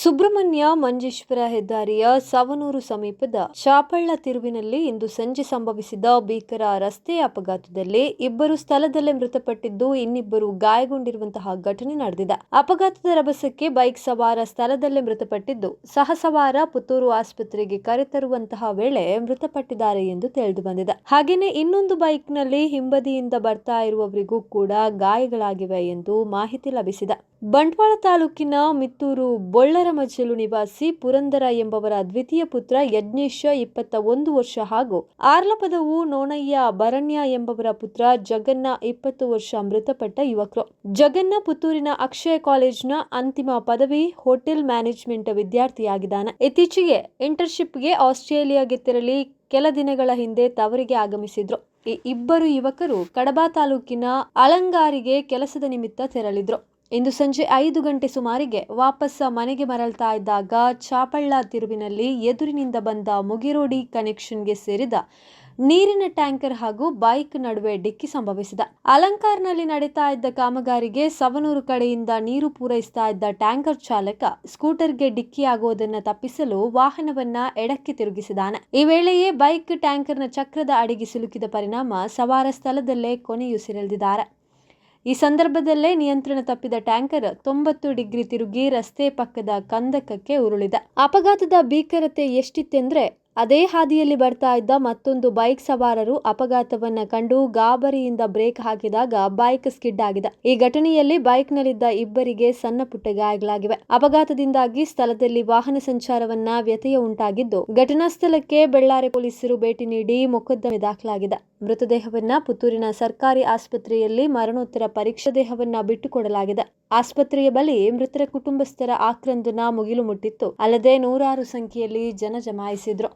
ಸುಬ್ರಹ್ಮಣ್ಯ ಮಂಜೇಶ್ವರ ಹೆದ್ದಾರಿಯ ಸವನೂರು ಸಮೀಪದ ಚಾಪಳ್ಳ ತಿರುವಿನಲ್ಲಿ ಇಂದು ಸಂಜೆ ಸಂಭವಿಸಿದ ಭೀಕರ ರಸ್ತೆ ಅಪಘಾತದಲ್ಲಿ ಇಬ್ಬರು ಸ್ಥಳದಲ್ಲೇ ಮೃತಪಟ್ಟಿದ್ದು ಇನ್ನಿಬ್ಬರು ಗಾಯಗೊಂಡಿರುವಂತಹ ಘಟನೆ ನಡೆದಿದೆ. ಅಪಘಾತದ ರಭಸಕ್ಕೆ ಬೈಕ್ ಸವಾರ ಸ್ಥಳದಲ್ಲೇ ಮೃತಪಟ್ಟಿದ್ದು, ಸಹಸವಾರ ಪುತ್ತೂರು ಆಸ್ಪತ್ರೆಗೆ ಕರೆತರುವಂತಹ ವೇಳೆ ಮೃತಪಟ್ಟಿದ್ದಾರೆ ಎಂದು ತಿಳಿದು ಬಂದಿದೆ. ಹಾಗೆಯೇ ಇನ್ನೊಂದು ಬೈಕ್ನಲ್ಲಿ ಹಿಂಬದಿಯಿಂದ ಬರ್ತಾ ಇರುವವರಿಗೂ ಕೂಡ ಗಾಯಗಳಾಗಿವೆ ಎಂದು ಮಾಹಿತಿ ಲಭಿಸಿದೆ. ಬಂಟ್ವಾಳ ತಾಲೂಕಿನ ಮಿತ್ತೂರು ಬೊಳ್ಳರಮಜಲು ನಿವಾಸಿ ಪುರಂದರ ಎಂಬವರ ದ್ವಿತೀಯ ಪುತ್ರ ಯಜ್ಞೇಶ 21 ವರ್ಷ ಹಾಗೂ ಆರ್ಲಪದವು ನೋಣಯ್ಯ ಬರಣ್ಯ ಎಂಬವರ ಪುತ್ರ ಜಗನ್ನ 20 ವರ್ಷ ಮೃತಪಟ್ಟ ಯುವಕರು. ಜಗನ್ನ ಪುತ್ತೂರಿನ ಅಕ್ಷಯ ಕಾಲೇಜಿನ ಅಂತಿಮ ಪದವಿ ಹೋಟೆಲ್ ಮ್ಯಾನೇಜ್ಮೆಂಟ್ ವಿದ್ಯಾರ್ಥಿಯಾಗಿದ್ದಾನೆ. ಇತ್ತೀಚೆಗೆ ಇಂಟರ್ನ್ಶಿಪ್ಗೆ ಆಸ್ಟ್ರೇಲಿಯಾಗೆ ತೆರಳಿ ಕೆಲ ದಿನಗಳ ಹಿಂದೆ ತವರಿಗೆ ಆಗಮಿಸಿದ್ರು. ಈ ಇಬ್ಬರು ಯುವಕರು ಕಡಬ ತಾಲೂಕಿನ ಅಲಂಗಾರಿಗೆ ಕೆಲಸದ ನಿಮಿತ್ತ ತೆರಳಿದ್ರು. ಇಂದು ಸಂಜೆ 5 ಗಂಟೆ ಸುಮಾರಿಗೆ ವಾಪಸ್ ಮನೆಗೆ ಮರಳ್ತಾ ಇದ್ದಾಗ ಚಾಪಳ್ಳ ತಿರುವಿನಲ್ಲಿ ಎದುರಿನಿಂದ ಬಂದ ಮುಗಿರೋಡಿ ಕನೆಕ್ಷನ್ಗೆ ಸೇರಿದ ನೀರಿನ ಟ್ಯಾಂಕರ್ ಹಾಗೂ ಬೈಕ್ ನಡುವೆ ಡಿಕ್ಕಿ ಸಂಭವಿಸಿದೆ. ಅಲಂಕಾರ್ನಲ್ಲಿ ನಡೀತಾ ಇದ್ದ ಕಾಮಗಾರಿಗೆ ಸವನೂರು ಕಡೆಯಿಂದ ನೀರು ಪೂರೈಸ್ತಾ ಇದ್ದ ಟ್ಯಾಂಕರ್ ಚಾಲಕ ಸ್ಕೂಟರ್ಗೆ ಡಿಕ್ಕಿಯಾಗುವುದನ್ನು ತಪ್ಪಿಸಲು ವಾಹನವನ್ನ ಎಡಕ್ಕೆ ತಿರುಗಿಸಿದಾನೆ. ಈ ವೇಳೆಯೇ ಬೈಕ್ ಟ್ಯಾಂಕರ್ನ ಚಕ್ರದ ಅಡಿಗೆ ಸಿಲುಕಿದ ಪರಿಣಾಮ ಸವಾರ ಸ್ಥಳದಲ್ಲೇ ಕೊನೆಯುಸಿರೆಳೆದಿದ್ದಾರೆ. ಈ ಸಂದರ್ಭದಲ್ಲೇ ನಿಯಂತ್ರಣ ತಪ್ಪಿದ ಟ್ಯಾಂಕರ್ 90 ಡಿಗ್ರಿ ತಿರುಗಿ ರಸ್ತೆ ಪಕ್ಕದ ಕಂದಕಕ್ಕೆ ಉರುಳಿದೆ. ಅಪಘಾತದ ಭೀಕರತೆ ಎಷ್ಟಿತ್ತೆಂದ್ರೆ, ಅದೇ ಹಾದಿಯಲ್ಲಿ ಬರ್ತಾ ಇದ್ದ ಮತ್ತೊಂದು ಬೈಕ್ ಸವಾರರು ಅಪಘಾತವನ್ನ ಕಂಡು ಗಾಬರಿಯಿಂದ ಬ್ರೇಕ್ ಹಾಕಿದಾಗ ಬೈಕ್ ಸ್ಕಿಡ್ ಆಗಿದೆ. ಈ ಘಟನೆಯಲ್ಲಿ ಬೈಕ್ನಲ್ಲಿದ್ದ ಇಬ್ಬರಿಗೆ ಸಣ್ಣ ಪುಟ್ಟ ಗಾಯಗಳಾಗಿವೆ. ಅಪಘಾತದಿಂದಾಗಿ ಸ್ಥಳದಲ್ಲಿ ವಾಹನ ಸಂಚಾರವನ್ನ ವ್ಯತ್ಯಯ ಉಂಟಾಗಿದ್ದು, ಘಟನಾ ಸ್ಥಳಕ್ಕೆ ಬೆಳ್ಳಾರೆ ಪೊಲೀಸರು ಭೇಟಿ ನೀಡಿ ಮೊಕದ್ದಮೆ ದಾಖಲಾಗಿದೆ. ಮೃತದೇಹವನ್ನ ಪುತ್ತೂರಿನ ಸರ್ಕಾರಿ ಆಸ್ಪತ್ರೆಯಲ್ಲಿ ಮರಣೋತ್ತರ ಪರೀಕ್ಷಾ ದೇಹವನ್ನ ಬಿಟ್ಟುಕೊಡಲಾಗಿದೆ. ಆಸ್ಪತ್ರೆಯ ಬಳಿ ಮೃತರ ಕುಟುಂಬಸ್ಥರ ಆಕ್ರಂದನ ಮುಗಿಲು ಮುಟ್ಟಿತ್ತು. ಅಲ್ಲದೆ ನೂರಾರು ಸಂಖ್ಯೆಯಲ್ಲಿ ಜನ ಜಮಾಯಿಸಿದ್ರು.